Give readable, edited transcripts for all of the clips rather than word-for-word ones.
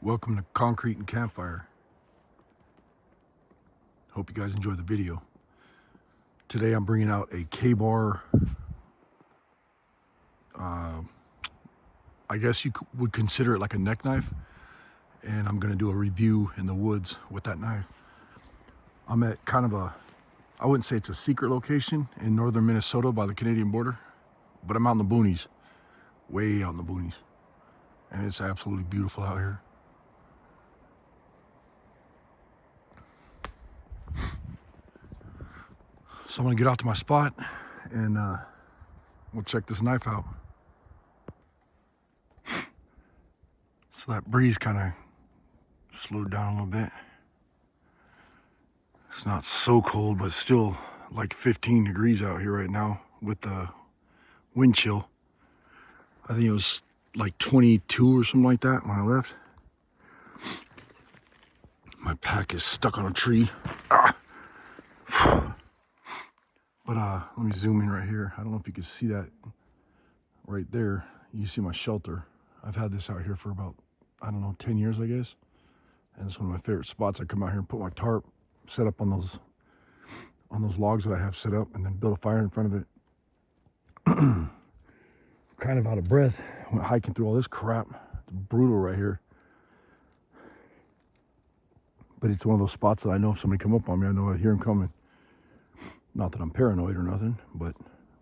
Welcome to Concrete and Campfire. Hope you guys enjoy the video. Today I'm bringing out a K-bar, I guess you would consider it like a neck knife, and I'm going to do a review in the woods with that knife. I'm at kind of I wouldn't say it's a secret location in northern Minnesota by the Canadian border, but I'm out in the boonies, way out in the boonies, and it's absolutely beautiful out here. So I'm gonna get out to my spot and we'll check this knife out. So that breeze kind of slowed down a little bit. It's not so cold, but still like 15 degrees out here right now with the wind chill. I think it was like 22 or something like that when I left. My pack is stuck on a tree. But let me zoom in right here. I don't know if you can see that right there. You see my shelter. I've had this out here for about, I don't know, 10 years, I guess. And it's one of my favorite spots. I come out here and put my tarp, set up on those logs that I have set up, and then build a fire in front of it. Kind of out of breath. I went hiking through all this crap. It's brutal right here. But it's one of those spots that I know if somebody come up on me, I know I hear them coming. Not that I'm paranoid or nothing, but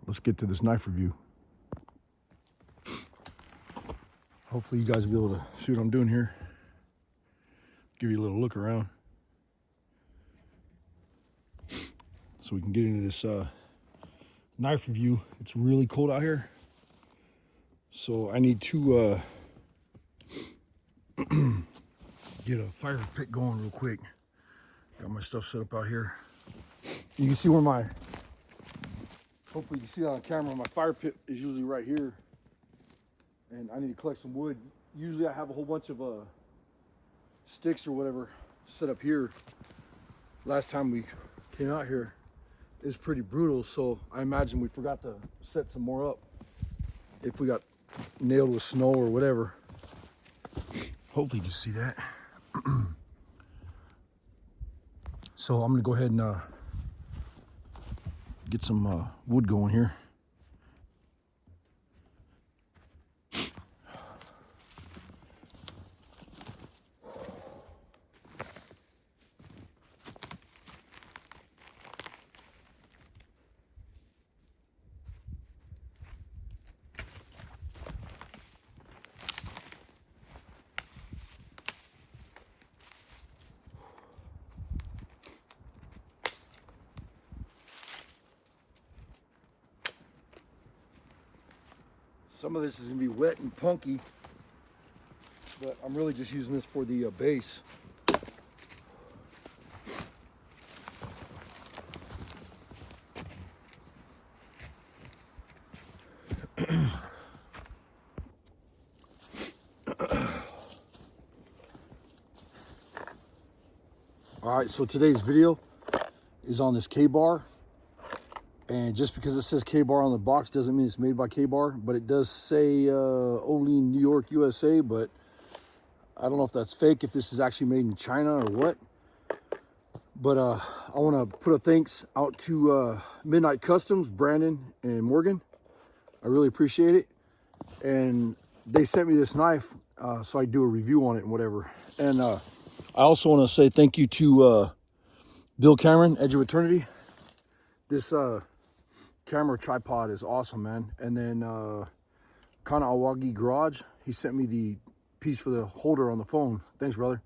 let's get to this knife review. Hopefully you guys will be able to see what I'm doing here. Give you a little look around. So we can get into this knife review. It's really cold out here. So I need to get a fire pit going real quick. Got my stuff set up out here. You can see where hopefully you can see that on camera, my fire pit is usually right here. And I need to collect some wood. Usually I have a whole bunch of sticks or whatever set up here. Last time we came out here, it was pretty brutal, so I imagine we forgot to set some more up if we got nailed with snow or whatever. Hopefully you can see that. So I'm gonna go ahead and get some wood going here. Some of this is gonna be wet and punky, but I'm really just using this for the base. All right, so today's video is on this K-bar. And just because it says K-bar on the box doesn't mean it's made by K-bar, but it does say only New York, USA, but I don't know if that's fake, if this is actually made in China or what. But I want to put a thanks out to Midnight Customs, Brandon and Morgan. I really appreciate it. And they sent me this knife, so I do a review on it and whatever. And I also want to say thank you to Bill Cameron, Edge of Eternity. This camera tripod is awesome, man. And then Kana Awagi Garage, he sent me the piece for the holder on the phone. Thanks, brother.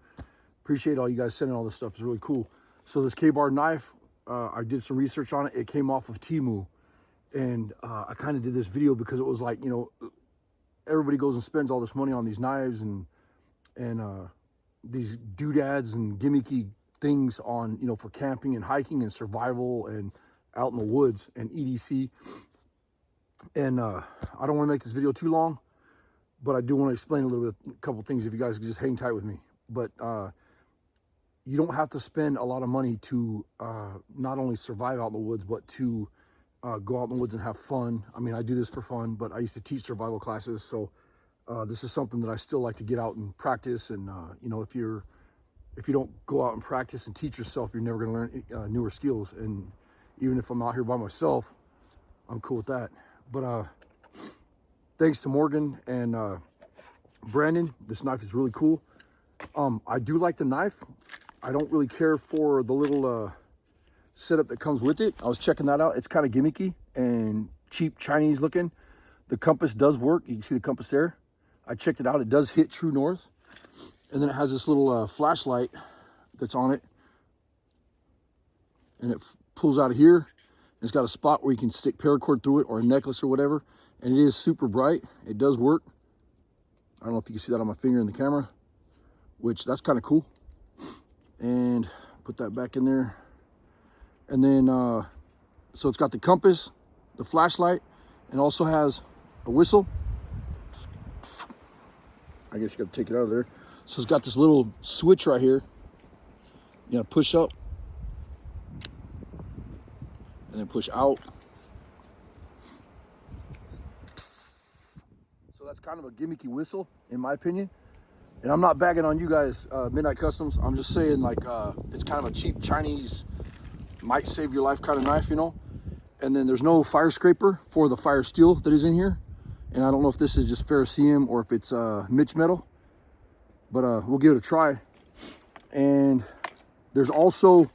Appreciate all you guys sending all this stuff. It's really cool. So this K-bar knife, I did some research on it. It came off of Temu. And I kind of did this video because it was like, you know, everybody goes and spends all this money on these knives and these doodads and gimmicky things on, you know, for camping and hiking and survival and out in the woods and EDC. And I don't want to make this video too long, but I do want to explain a couple things if you guys could just hang tight with me. But you don't have to spend a lot of money to not only survive out in the woods, but to go out in the woods and have fun. I mean, I do this for fun, but I used to teach survival classes, so This is something that I still like to get out and practice. And you know, if you don't go out and practice and teach yourself, you're never going to learn newer skills. And even if I'm out here by myself, I'm cool with that. But thanks to Morgan and Brandon, this knife is really cool. I do like the knife. I don't really care for the little setup that comes with it. I was checking that out. It's kind of gimmicky and cheap Chinese looking. The compass does work. You can see the compass there. I checked it out. It does hit true north. And then it has this little flashlight that's on it. And it pulls out of here. It's got a spot where you can stick paracord through it or a necklace or whatever. And it is super bright. It does work. I don't know if you can see that on my finger in the camera, which that's kind of cool. And put that back in there. And then, so it's got the compass, the flashlight, and also has a whistle. I guess you got to take it out of there. So it's got this little switch right here. You gotta push up and then push out. So that's kind of a gimmicky whistle, in my opinion. And I'm not bagging on you guys, Midnight Customs. I'm just saying, like, it's kind of a cheap Chinese, might save your life kind of knife, you know. And then there's no fire scraper for the fire steel that is in here. And I don't know if this is just ferrocerium or if it's Mitch metal, but we'll give it a try. And there's also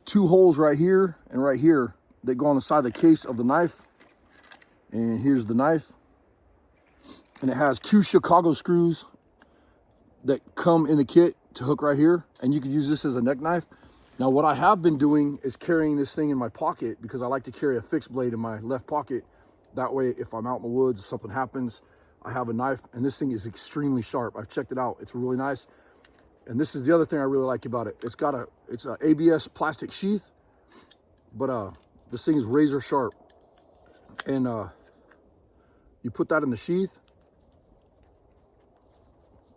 2 holes right here and right here that go on the side of the case of the knife. And here's the knife. And it has 2 Chicago screws that come in the kit to hook right here. And you could use this as a neck knife. Now, what I have been doing is carrying this thing in my pocket because I like to carry a fixed blade in my left pocket. That way, if I'm out in the woods, something happens, I have a knife. And this thing is extremely sharp. I've checked it out. It's really nice. And this is the other thing I really like about it. It's a ABS plastic sheath, but this thing is razor sharp. And you put that in the sheath,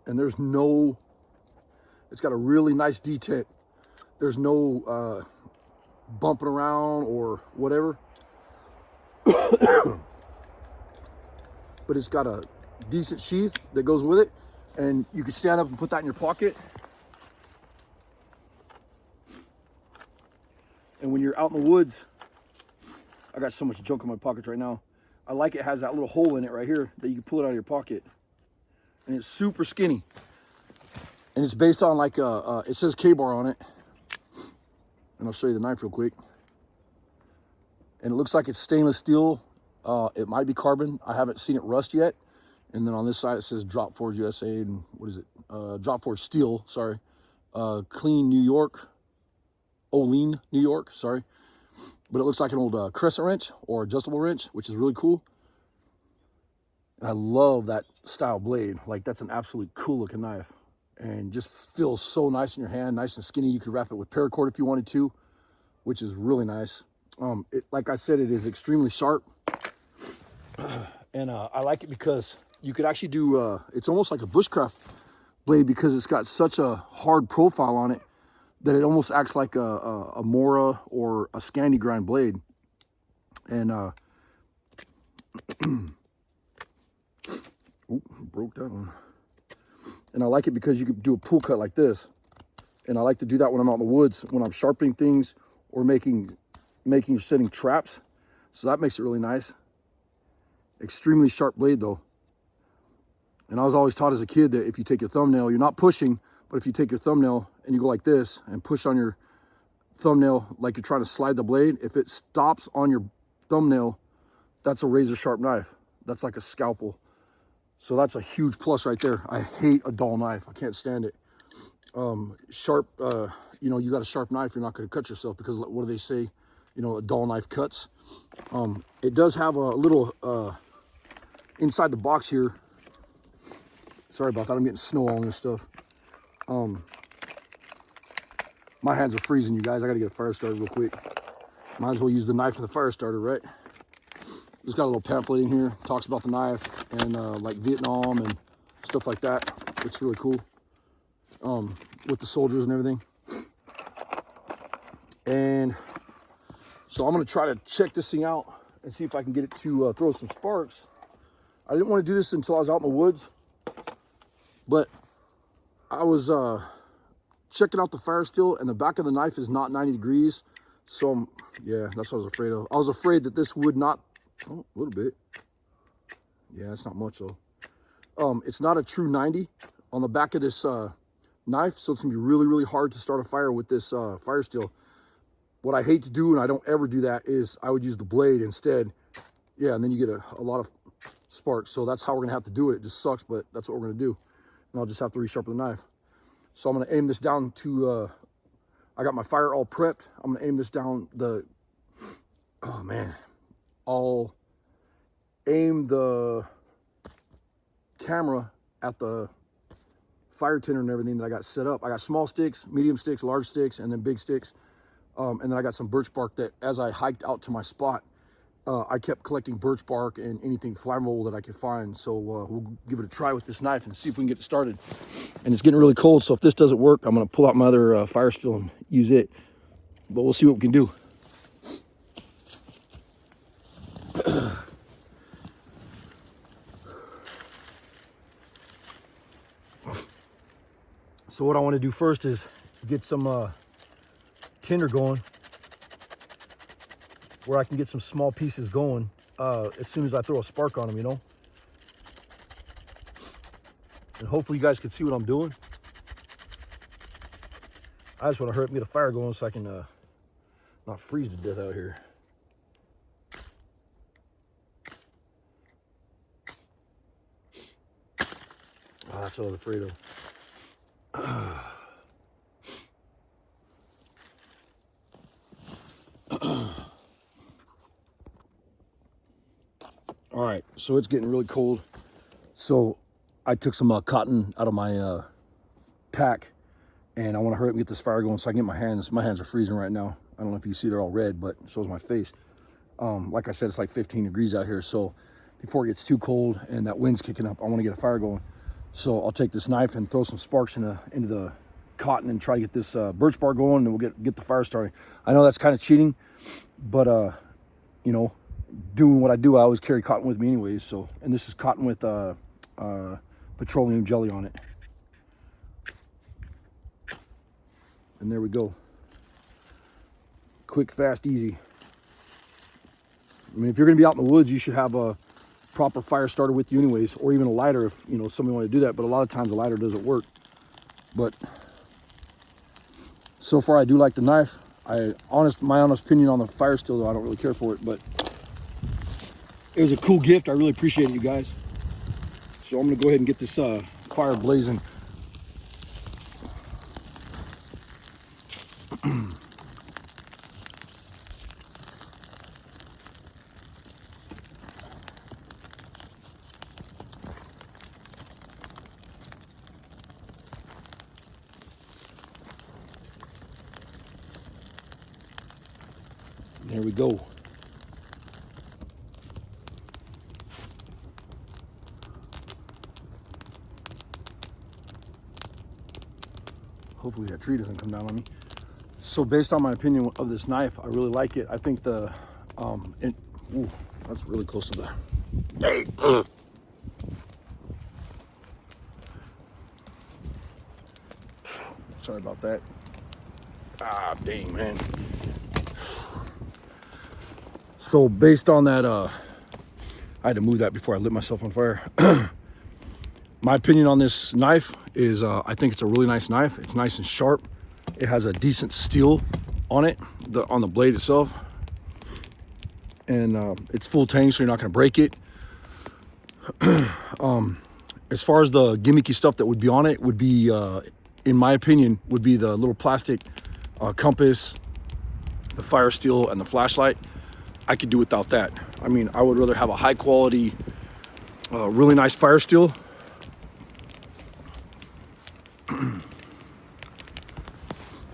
and it's got a really nice detent. There's no bumping around or whatever. But it's got a decent sheath that goes with it, and you can stand up and put that in your pocket. And when you're out in the woods, I got so much junk in my pockets right now. I like it has that little hole in it right here that you can pull it out of your pocket. And it's super skinny. And it's based on like, it says K-bar on it. And I'll show you the knife real quick. And it looks like it's stainless steel. It might be carbon. I haven't seen it rust yet. And then on this side, it says Drop Forge USA. And what is it? Drop Forge Steel, sorry. Clean New York. Olean, New York, sorry. But it looks like an old crescent wrench or adjustable wrench, which is really cool. And I love that style blade. Like, that's an absolutely cool looking knife. And just feels so nice in your hand, nice and skinny. You could wrap it with paracord if you wanted to, which is really nice. Like I said, it is extremely sharp. And I like it because you could actually do, it's almost like a bushcraft blade because it's got such a hard profile on it that it almost acts like a Mora or a Scandi grind blade. And, broke that one. And I like it because you could do a pull cut like this. And I like to do that when I'm out in the woods, when I'm sharpening things or setting traps. So that makes it really nice. Extremely sharp blade though. And I was always taught as a kid that if you take your thumbnail, you're not pushing, but if you take your thumbnail and you go like this and push on your thumbnail like you're trying to slide the blade, if it stops on your thumbnail, that's a razor sharp knife. That's like a scalpel. So that's a huge plus right there. I hate a dull knife. I can't stand it. Sharp, you know, you got a sharp knife, you're not going to cut yourself because what do they say? You know, a dull knife cuts. It does have a little, inside the box here. Sorry about that. I'm getting snow on this stuff. My hands are freezing, you guys. I got to get a fire starter real quick. Might as well use the knife and the fire starter, right? It's got a little pamphlet in here. Talks about the knife and like Vietnam and stuff like that. It's really cool. With the soldiers and everything. And so I'm going to try to check this thing out and see if I can get it to throw some sparks. I didn't want to do this until I was out in the woods But I was checking out the fire steel, and the back of the knife is not 90 degrees. So, yeah, that's what I was afraid of. I was afraid that this would not, oh, a little bit. Yeah, it's not much though. It's not a true 90 on the back of this knife, so it's gonna be really, really hard to start a fire with this fire steel. What I hate to do, and I don't ever do that, is I would use the blade instead. Yeah, and then you get a lot of sparks. So that's how we're gonna have to do it. It just sucks, but that's what we're gonna do. And I'll just have to resharpen the knife. So I'm gonna aim this down to, I got my fire all prepped. I'm gonna aim this down the, oh man. I'll aim the camera at the fire tender and everything that I got set up. I got small sticks, medium sticks, large sticks, and then big sticks. And then I got some birch bark that as I hiked out to my spot, I kept collecting birch bark and anything flammable that I could find. So we'll give it a try with this knife and see if we can get it started. And it's getting really cold, so if this doesn't work, I'm gonna pull out my other fire steel and use it. But we'll see what we can do. So what I want to do first is get some tinder going, where I can get some small pieces going as soon as I throw a spark on them, you know. And hopefully you guys can see what I'm doing. I just want to hurry up and get a fire going so I can not freeze to death out here. Oh, that's what I was afraid of. All right, so it's getting really cold. So I took some cotton out of my pack, and I want to hurry up and get this fire going so I can get my hands. My hands are freezing right now. I don't know if you see they're all red, but so is my face. Like I said, it's like 15 degrees out here. So before it gets too cold and that wind's kicking up, I want to get a fire going. So I'll take this knife and throw some sparks into the cotton and try to get this birch bark going, and we'll get the fire started. I know that's kind of cheating, but you know, doing what I do, I always carry cotton with me anyways. So, and this is cotton with petroleum jelly on it. And there we go. Quick, fast, easy. I mean, if you're gonna be out in the woods, you should have a proper fire starter with you anyways, or even a lighter if, you know, somebody want to do that. But a lot of times a lighter doesn't work. But so far I do like the knife. My honest opinion on the fire steel, though, I don't really care for it, but it was a cool gift. I really appreciate it, you guys. So I'm gonna go ahead and get this fire blazing. There we go. Hopefully that tree doesn't come down on me. So based on my opinion of this knife, I really like it. I think the, ooh, that's really close to the, sorry about that. Ah, dang, man. So based on that, I had to move that before I lit myself on fire. My opinion on this knife is I think it's a really nice knife. It's nice and sharp. It has a decent steel on it, on the blade itself. And it's full tang, so you're not gonna break it. As far as the gimmicky stuff that would be on it, would be, in my opinion, would be the little plastic compass, the fire steel, and the flashlight. I could do without that. I mean, I would rather have a high quality, really nice fire steel. Man,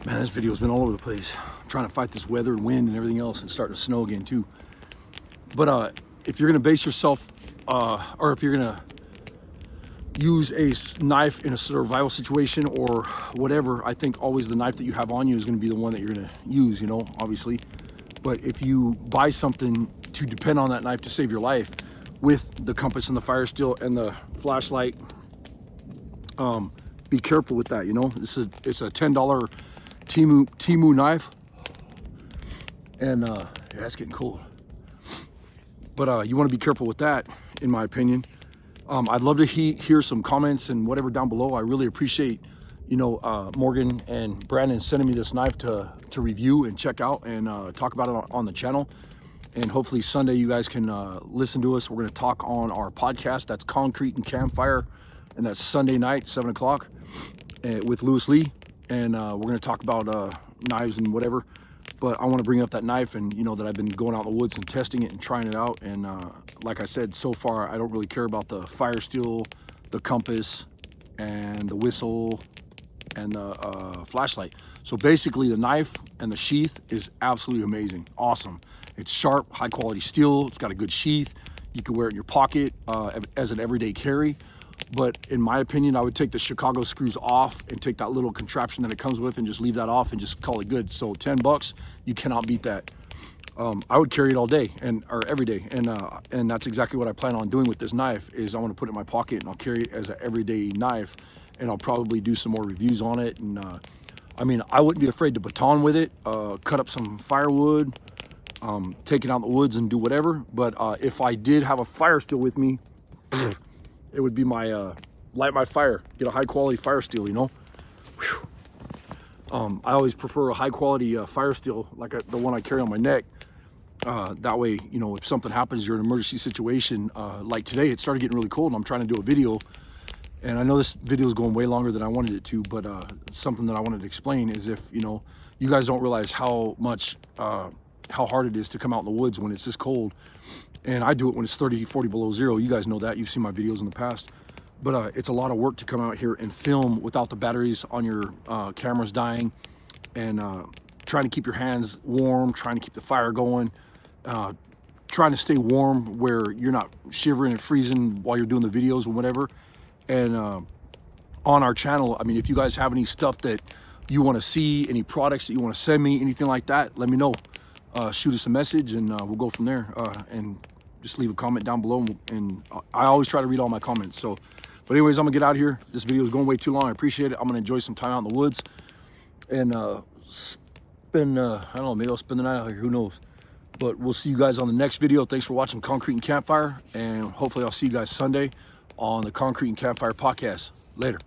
this video's been all over the place. I'm trying to fight this weather and wind and everything else. It's starting to snow again too. But if you're gonna base yourself, or if you're gonna use a knife in a survival situation or whatever, I think always the knife that you have on you is gonna be the one that you're gonna use, you know, obviously. But if you buy something to depend on that knife to save your life, with the compass and the fire steel and the flashlight Be careful with that, you know. It's a $10 Temu knife, and yeah, it's getting cold. But you want to be careful with that, in my opinion. I'd love to hear some comments and whatever down below. I really appreciate, you know, Morgan and Brandon sending me this knife to review and check out and talk about it on the channel. And hopefully Sunday you guys can listen to us. We're going to talk on our podcast. That's Concrete and Campfire, and that's Sunday night, 7 o'clock, with Lewis Lee. And we're going to talk about knives and whatever. But I want to bring up that knife, and you know that I've been going out in the woods and testing it and trying it out. And like I said, so far I don't really care about the fire steel, the compass, and the whistle, and the flashlight. So basically the knife and the sheath is absolutely amazing, awesome. It's sharp, high quality steel. It's got a good sheath. You can wear it in your pocket as an everyday carry. But in my opinion, I would take the Chicago screws off and take that little contraption that it comes with and just leave that off and just call it good. So 10 bucks, you cannot beat that. I would carry it all day or every day. And that's exactly what I plan on doing with this knife. Is I want to put it in my pocket and I'll carry it as an everyday knife, and I'll probably do some more reviews on it. And I mean, I wouldn't be afraid to baton with it, cut up some firewood, take it out in the woods and do whatever. But if I did have a fire steel with me, it would be my light my fire, get a high quality fire steel, you know. I always prefer a high quality fire steel like the one I carry on my neck. That way, you know, if something happens, you're in an emergency situation. Like today, it started getting really cold and I'm trying to do a video. And I know this video is going way longer than I wanted it to, but something that I wanted to explain is, if, you know, you guys don't realize how much, how hard it is to come out in the woods when it's this cold. And I do it when it's 30, 40 below zero. You guys know that. You've seen my videos in the past. But it's a lot of work to come out here and film without the batteries on your cameras dying, and trying to keep your hands warm, trying to keep the fire going, trying to stay warm where you're not shivering and freezing while you're doing the videos and whatever. And on our channel, I mean, if you guys have any stuff that you want to see, any products that you want to send me, anything like that, let me know. Shoot us a message and we'll go from there. And just leave a comment down below, and I always try to read all my comments. So, but anyways, I'm gonna get out of here. This video is going way too long. I appreciate it. I'm gonna enjoy some time out in the woods and spend, I don't know, maybe I'll spend the night out here, who knows. But we'll see you guys on the next video. Thanks for watching Concrete and Campfire, and hopefully I'll see you guys Sunday on the Concrete and Campfire podcast. Later.